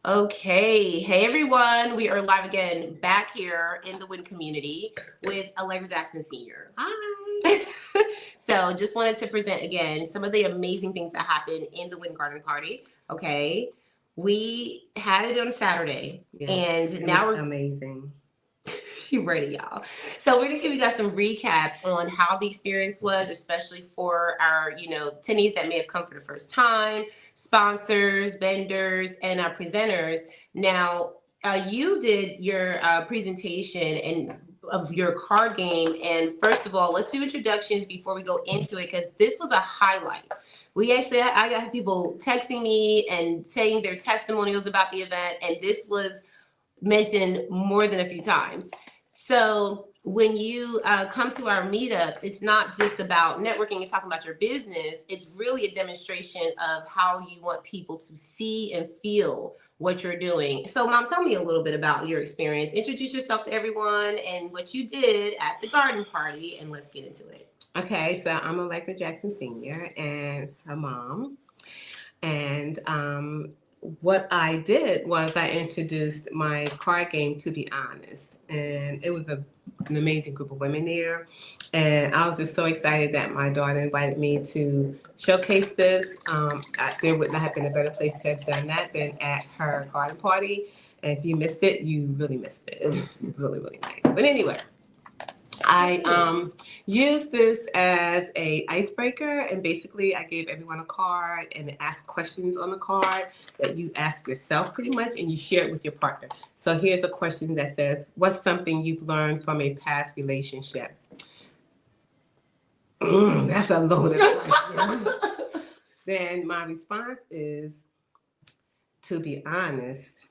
Okay. Hey, everyone. We are live again back here in the W.I.N community with Allegra Jackson Sr. Hi. So just wanted to present again some of the amazing things that happened in the W.I.N garden party. Okay. We had it on Saturday. Yes, And it now was we're amazing. she ready, y'all. So we're gonna give you guys some recaps on how the experience was, especially for our, attendees that may have come for the first time, sponsors, vendors, and our presenters. Now, you did your presentation and of your card game. And first of all, let's do introductions before we go into it, because this was a highlight. We actually, I got people texting me and saying their testimonials about the event, and this was mentioned more than a few times. So when you come to our meetups, it's not just about networking and talking about your business. It's really a demonstration of how you want people to see and feel what you're doing. So, Mom, tell me a little bit about your experience. Introduce yourself to everyone and what you did at the garden party, and let's get into it. Okay, so I'm Allegra Jackson Sr. and her mom. And what I did was I introduced my card game, To Be Honest. And it was an amazing group of women there. And I was just so excited that my daughter invited me to showcase this. There would not have been a better place to have done that than at her garden party. And if you missed it, you really missed it. It was really, really nice. But anyway, I used this as a icebreaker, and basically I gave everyone a card and asked questions on the card that you ask yourself pretty much, and you share it with your partner. So here's a question that says, "What's something you've learned from a past relationship?" That's a loaded question. Then my response is, "To be honest."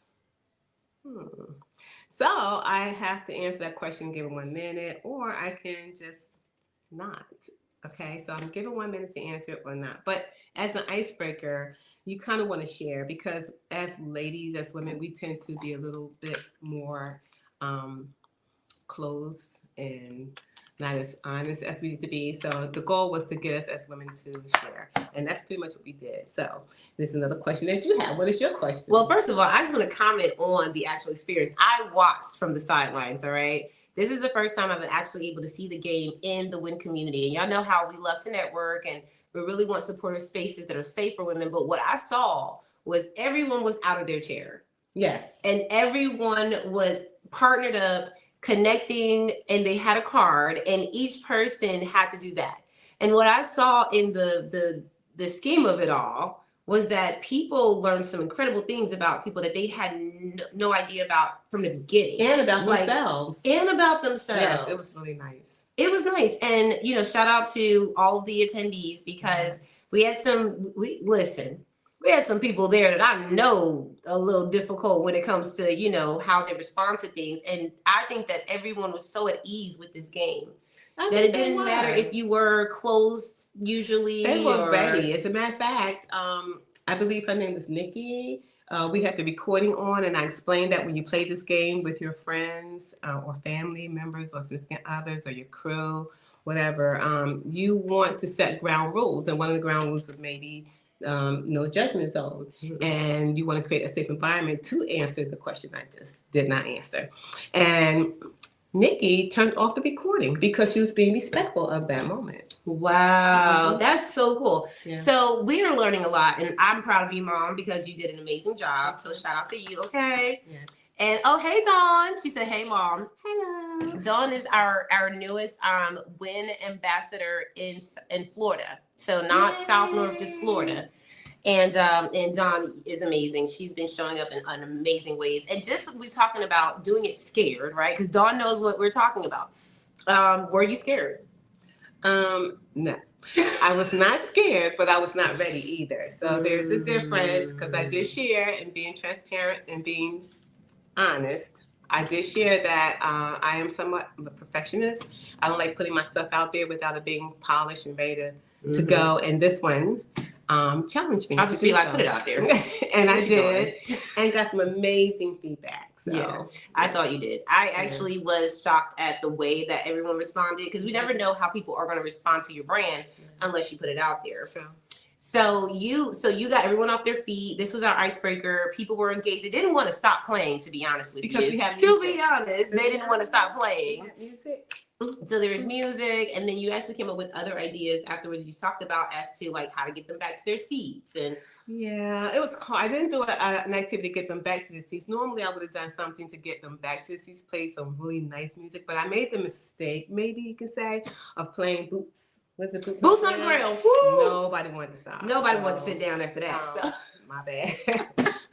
So I have to answer that question, give it 1 minute, or I can just not. Okay, so I'm giving 1 minute to answer it or not. But as an icebreaker, you kind of want to share, because as ladies, as women, we tend to be a little bit more closed and not as honest as we need to be. So the goal was to get us as women to share. And that's pretty much what we did. So this is another question that you have. What is your question? Well, first of all, I just want to comment on the actual experience. I watched from the sidelines, all right? This is the first time I've been actually able to see the game in the W.I.N community. And y'all know how we love to network and we really want supportive spaces that are safe for women. But what I saw was everyone was out of their chair. Yes. And everyone was partnered up, connecting, and they had a card, and each person had to do that. And what I saw in the scheme of it all was that people learned some incredible things about people that they had no idea about from the beginning. And about themselves. And about themselves. Yes, it was really nice. It was nice. And, shout out to all the attendees, because we had some people there that I know a little difficult when it comes to, how they respond to things. And I think that everyone was so at ease with this game that it didn't matter if you were closed usually. They were ready. As a matter of fact, I believe her name was Nikki. We had the recording on, and I explained that when you play this game with your friends or family members or significant others or your crew, whatever, you want to set ground rules. And one of the ground rules was maybe no judgment zone. Mm-hmm. And you want to create a safe environment to answer the question I just did not answer. And Nikki turned off the recording because she was being respectful of that moment. Wow, that's so cool. Yeah. So we are learning a lot, and I'm proud of you, Mom, because you did an amazing job. So shout out to you, okay? Yes. And oh, hey, Dawn. She said, "Hey, Mom." Hello. Dawn is our newest W.I.N ambassador in Florida. So not South, North, just Florida. And Dawn is amazing. She's been showing up in amazing ways. And just we talking about doing it scared, right? Because Dawn knows what we're talking about. Were you scared? No. I was not scared, but I was not ready either. So there's a difference, because I did share and being transparent and being honest. I did share that I am somewhat of a perfectionist. I don't like putting myself out there without it being polished and ready to go. And this one challenged me. I'll just be like, put it out there. And I did, and got some amazing feedback. So yeah, I thought you did. I actually was shocked at the way that everyone responded, because we never know how people are going to respond to your brand unless you put it out there. Sure. So you got everyone off their feet. This was our icebreaker. People were engaged. They didn't want to stop playing, to be honest with because you. we have music. To be honest, they didn't want to stop playing. We have music. So there was music, and then you actually came up with other ideas afterwards. You talked about as to like how to get them back to their seats, and yeah, it was hard. I didn't do an activity to get them back to the seats. Normally, I would have done something to get them back to the seats, play some really nice music. But I made the mistake, maybe you can say, of playing Boots. Was it Boots? Boots on the ground. Woo! Nobody wanted to stop. Nobody wanted to sit down after that. So. My bad.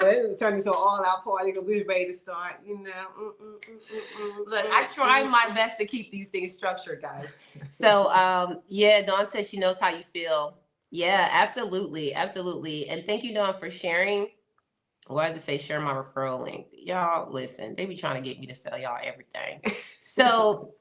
But it turned into an all-out party because we were ready to start, you know. Look, I try my best to keep these things structured, guys. So, yeah, Dawn says she knows how you feel. Yeah, absolutely. Absolutely. And thank you, Dawn, for sharing. Why does it say share my referral link? Y'all, listen, they be trying to get me to sell y'all everything. So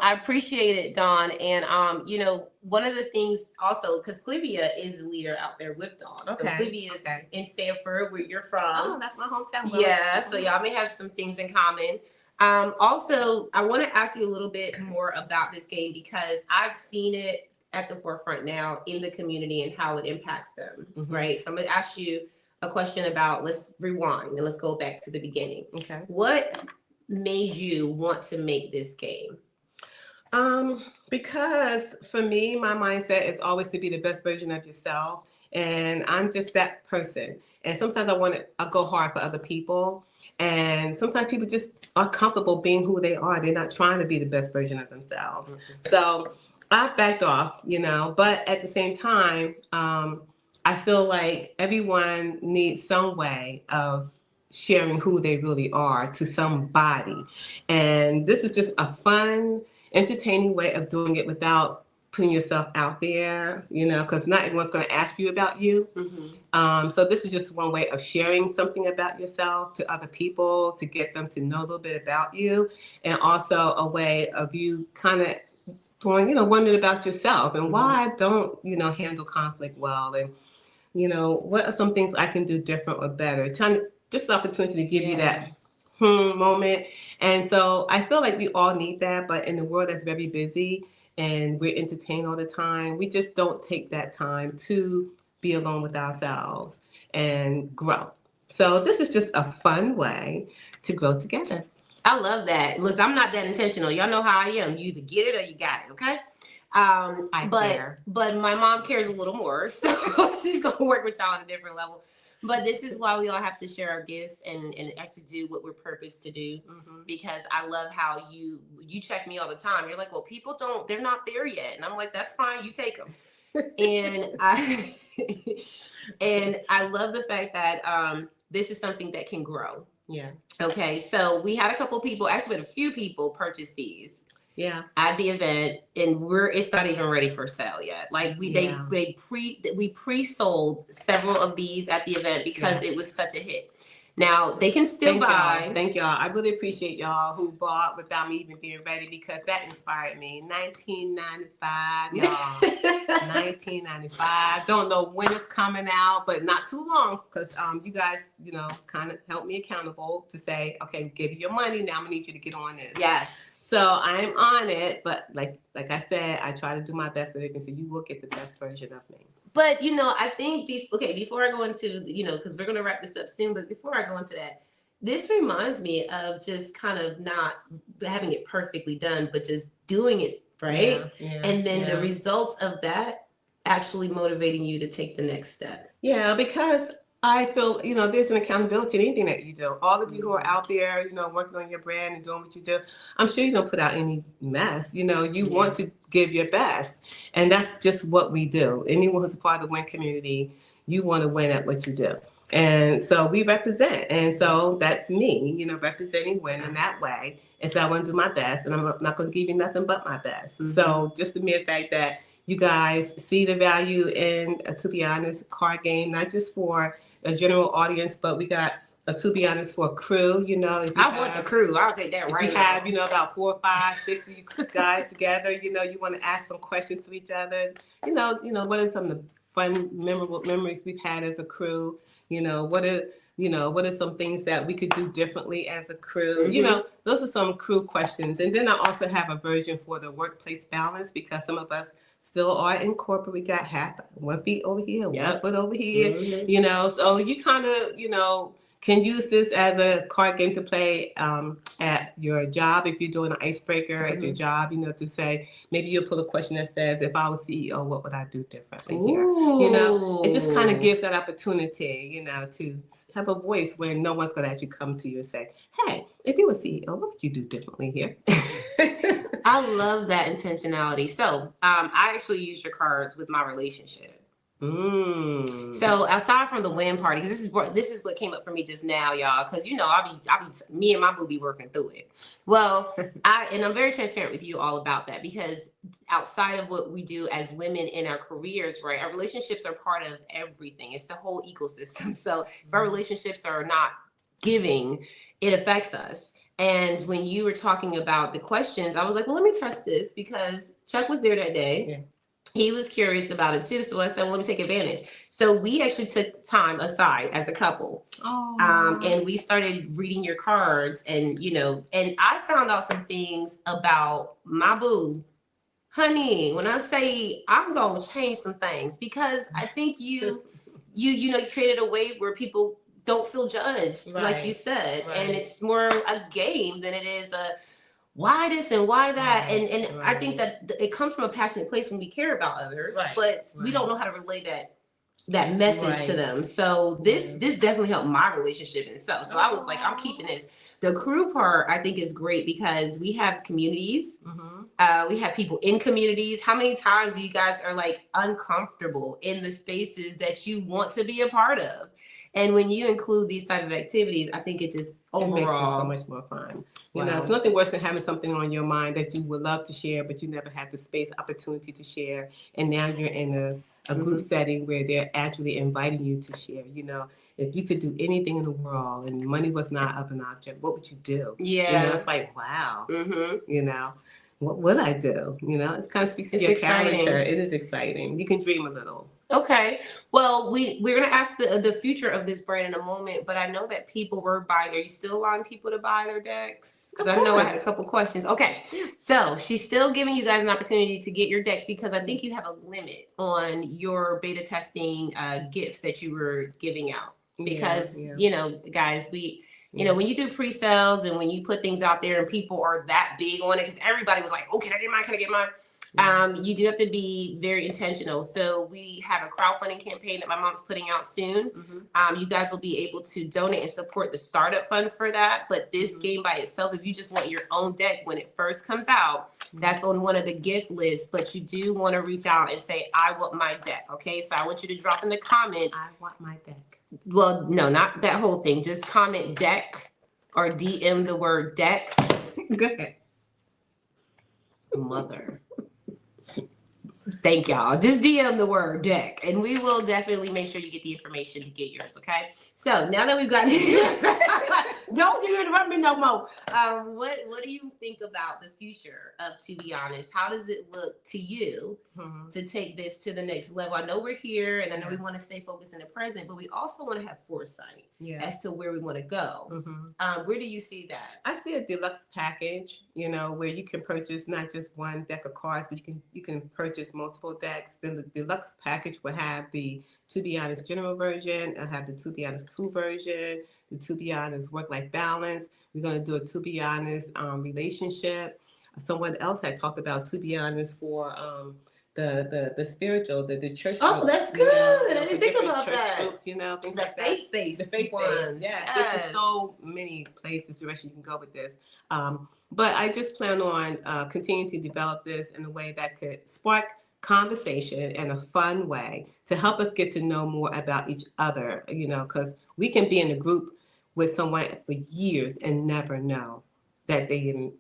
I appreciate it, Dawn. And you know, one of the things also, because Clivia is the leader out there with Dawn. Okay. So Clivia is in Sanford, where you're from. Oh, that's my hometown. Yeah, so y'all may have some things in common. Also, I want to ask you a little bit more about this game because I've seen it at the forefront now in the community and how it impacts them, right? So I'm going to ask you a question about, let's rewind and let's go back to the beginning. Okay. What made you want to make this game? Because for me, my mindset is always to be the best version of yourself. And I'm just that person. And sometimes I go hard for other people. And sometimes people just are comfortable being who they are. They're not trying to be the best version of themselves. So I backed off, you know, but at the same time, I feel like everyone needs some way of sharing who they really are to somebody. And this is just a fun, entertaining way of doing it without putting yourself out there, you know, because not everyone's going to ask you about you. So this is just one way of sharing something about yourself to other people, to get them to know a little bit about you, and also a way of you kind of wondering about yourself and why I don't, handle conflict well, and, what are some things I can do different or better. Just an opportunity to give you that moment. And so I feel like we all need that, but in a world that's very busy and we're entertained all the time, we just don't take that time to be alone with ourselves and grow. So this is just a fun way to grow together. I love that. Listen, I'm not that intentional. Y'all know how I am. You either get it or you got it, okay? But my mom cares a little more, so she's gonna work with y'all on a different level. But this is why we all have to share our gifts and actually do what we're purposed to do. Because I love how you check me all the time. You're like, well, people they're not there yet. And I'm like, that's fine, you take them. and I love the fact that this is something that can grow. Yeah. Okay, so we had a couple people, actually had a few people purchase these. Yeah. At the event, and it's not even ready for sale yet. Like we pre-sold several of these at the event because it was such a hit. Now they can still buy. Thank y'all. I really appreciate y'all who bought without me even being ready, because that inspired me. 1995, y'all. 1995. Don't know when it's coming out, but not too long, because you guys, kind of helped me accountable to say, okay, give you your money. Now I'm gonna need you to get on this. Yes. So I'm on it, but like I said, I try to do my best with it, and so you will get the best version of me. But I think before I go into because we're gonna wrap this up soon, but before I go into that, this reminds me of just kind of not having it perfectly done, but just doing it right, and then the results of that actually motivating you to take the next step. Yeah, because I feel, there's an accountability in anything that you do. All of you who are out there, working on your brand and doing what you do, I'm sure you don't put out any mess. You want to give your best. And that's just what we do. Anyone who's a part of the WIN community, you want to win at what you do. And so we represent. And so that's me, representing WIN in that way. And so I want to do my best. And I'm not going to give you nothing but my best. So just the mere fact that you guys see the value in a To Be Honest card game, not just for a general audience, but we got To Be Honest for a crew, I want the crew. I'll take that right now. We have, about 4, 5, 6 of you guys together, you want to ask some questions to each other. What are some of the fun, memorable memories we've had as a crew? What are some things that we could do differently as a crew? Those are some crew questions. And then I also have a version for the workplace balance, because some of us still are in corporate. We got half 1 feet over here, Yep. 1 foot over here, you know. So you kind of, you know, can use this as a card game to play at your job if you're doing an icebreaker at your job, you know, to say, maybe you'll pull a question that says, if I was CEO, what would I do differently here? You know, it just kind of gives that opportunity, you know, to have a voice where no one's going to actually come to you and say, hey, if you were CEO, what would you do differently here? I love that intentionality. So I actually use your cards with my relationship. So aside from the WIN party, because this is what came up for me just now, y'all. Because you know, me and my boo be working through it. Well, I'm very transparent with you all about that, because outside of what we do as women in our careers, right, our relationships are part of everything. It's the whole ecosystem. So if our relationships are not giving, it affects us. And when you were talking about the questions, I was like, well, let me test this, because Chuck was there that day. Yeah. He was curious about it too. So I said, well, let me take advantage. So we actually took time aside as a couple. And we started reading your cards, and, you know, and I found out some things about my boo. Honey, when I say I'm going to change some things, because I think you know, you created a way where people don't feel judged, like you said. And it's more a game than it is a why this and why that. And I think that it comes from a passionate place when we care about others, but we don't know how to relay that message to them. So this definitely helped my relationship and so I was like, I'm keeping this. The crew part I think is great, because we have communities. We have people in communities. How many times you guys are like uncomfortable in the spaces that you want to be a part of? And when you include these type of activities, I think it just overall, it makes it so much more fun. You know, it's nothing worse than having something on your mind that you would love to share, but you never had the space, opportunity to share. And now you're in a group setting where they're actually inviting you to share. You know, if you could do anything in the world and money was not of an object, what would you do? Yeah. You know, it's like, wow. You know, what would I do? You know, it kind of speaks to your character. It is exciting. You can dream a little. Okay. Well, we're going to ask the future of this brand in a moment, but I know that people were buying. Are you still allowing people to buy their decks? Because I know I had a couple questions. Okay. So she's still giving you guys an opportunity to get your decks, because I think you have a limit on your beta testing gifts that you were giving out. Because, you know, guys, you know, when you do pre-sales and when you put things out there and people are that big on it, because everybody was like, oh, can I get mine? Can I get mine? You do have to be very intentional. So we have a crowdfunding campaign that my mom's putting out soon. You guys will be able to donate and support the startup funds for that. But this game by itself, if you just want your own deck when it first comes out, that's on one of the gift lists. But you do want to reach out and say, I want my deck. Okay, so I want you to drop in the comments, I want my deck. Well, no, not that whole thing. Just comment deck or DM the word deck. Go ahead. Mother. Thank y'all. Just DM the word deck, and we will definitely make sure you get the information to get yours. Okay. So now that we've gotten, don't interrupt me no more. What do you think about the future of To Be Honest? How does it look to you to take this to the next level? I know we're here, and I know we want to stay focused in the present, but we also want to have foresight as to where we want to go. Where do you see that? I see a deluxe package, you know, where you can purchase not just one deck of cards, but you can purchase multiple decks. Then the deluxe package will have the To Be Honest general version. It'll have the To Be Honest crew version, the To Be Honest work-life balance. We're going to do a To Be Honest relationship. Someone else had talked about To Be Honest for the spiritual, the church. Oh, that's good. I didn't think about that. Groups, you know, things like that. Faith-based. The faith-based. Yes. There's so many places direction you can go with this. But I just plan on continuing to develop this in a way that could spark conversation in a fun way to help us get to know more about each other, you know, because we can be in a group with someone for years and never know that they even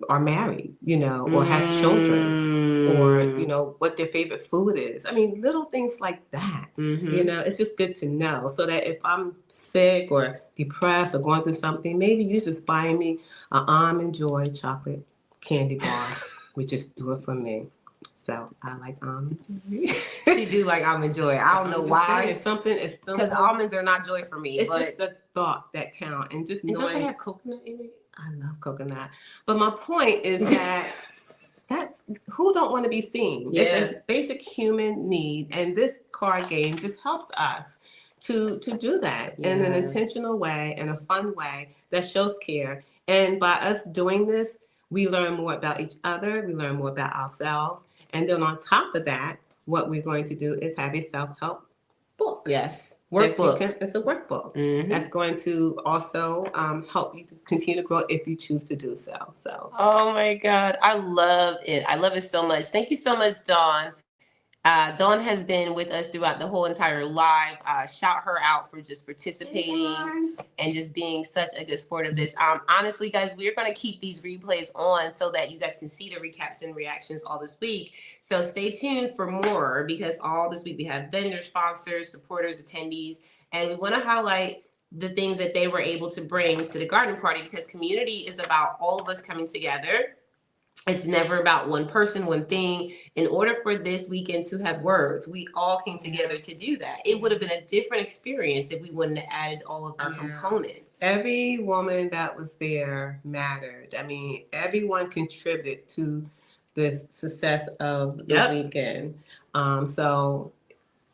are married, you know, or have children, or, you know, what their favorite food is. I mean, little things like that, you know, it's just good to know, so that if I'm sick or depressed or going through something, maybe you just buying me an Almond Joy chocolate candy bar would just do it for me. So I like almond joy. She do like almond joy. I don't know why. It's something. It's because almonds are not joy for me. It's just the thought that counts, and just knowing. Don't they have coconut in it? I love coconut. But my point is that that's who don't want to be seen. Yeah. It's a basic human need, and this card game just helps us to do that in an Yes. intentional way, in a fun way that shows care. And by us doing this, we learn more about each other, we learn more about ourselves, and then on top of that, what we're going to do is have a self-help book. Yes. That you Workbook. can, it's a workbook Mhm. that's going to also help you to continue to grow if you choose to do so. So Oh my God. I love it. I love it so much. Thank you so much, Dawn. Dawn has been with us throughout the whole entire live. Shout her out for just participating and just being such a good sport of this. Honestly, guys, we're going to keep these replays on so that you guys can see the recaps and reactions all this week. So stay tuned for more, because all this week we have vendor sponsors, supporters, attendees, and we want to highlight the things that they were able to bring to the garden party, because community is about all of us coming together. It's never about one person, one thing. In order for this weekend to have words, we all came together to do that. It would have been a different experience if we wouldn't have added all of our components. Every woman that was there mattered. I mean, everyone contributed to the success of the weekend. So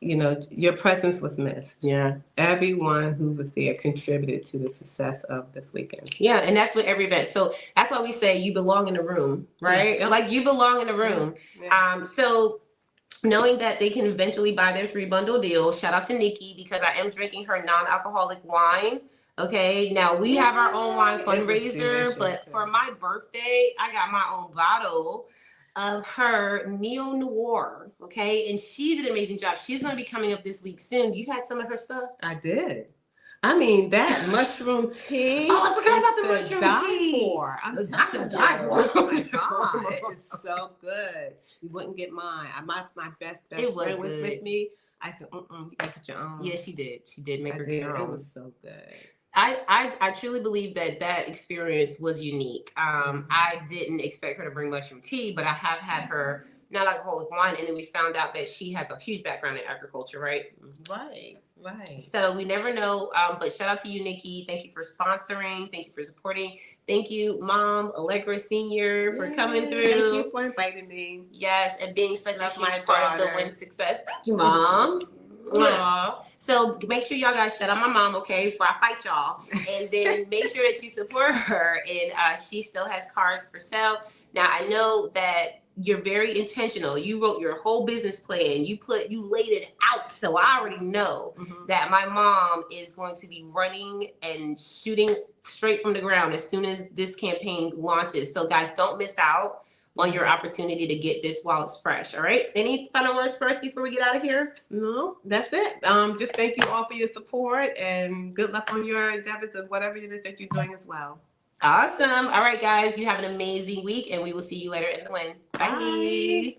your presence was missed. Yeah. Everyone who was there contributed to the success of this weekend. Yeah, and that's with every event. So that's why we say you belong in the room, right? Yeah. Like you belong in the room. Yeah. So knowing that they can eventually buy their 3-bundle deal, shout out to Nikki, because I am drinking her non-alcoholic wine. Okay, now we have our own wine fundraiser, but for my birthday, I got my own bottle of her Neo Noir. Okay, and she did an amazing job. She's going to be coming up this week soon. You had some of her stuff? I did. I mean, that mushroom tea. Oh, I forgot about the mushroom tea. I'm not to die for. Oh my God, it's so good. You wouldn't get mine. My best friend was with me. I said, you gotta get your own. Yeah, she did. She did make her own. It was so good. I truly believe that experience was unique. I didn't expect her to bring mushroom tea, but I have had her non-alcoholic wine, and then we found out that she has a huge background in agriculture, right? Right. So we never know, but shout out to you, Nikki. Thank you for sponsoring. Thank you for supporting. Thank you, Mom, Allegra Senior, for coming through. Thank you for inviting me. Yes, and being such a huge part of the WIN success. Thank you, Mom. Aww. So make sure y'all guys shout out my mom, okay, before I fight y'all. And then make sure that you support her. And she still has cars for sale. Now, I know that you're very intentional. You wrote your whole business plan. You laid it out. So I already know that my mom is going to be running and shooting straight from the ground as soon as this campaign launches. So guys, don't miss out on your opportunity to get this while it's fresh. All right. Any final words for us before we get out of here? No, that's it. Just thank you all for your support, and good luck on your endeavors of whatever it is that you're doing as well. Awesome. All right, guys, you have an amazing week, and we will see you later in the WIN. Bye.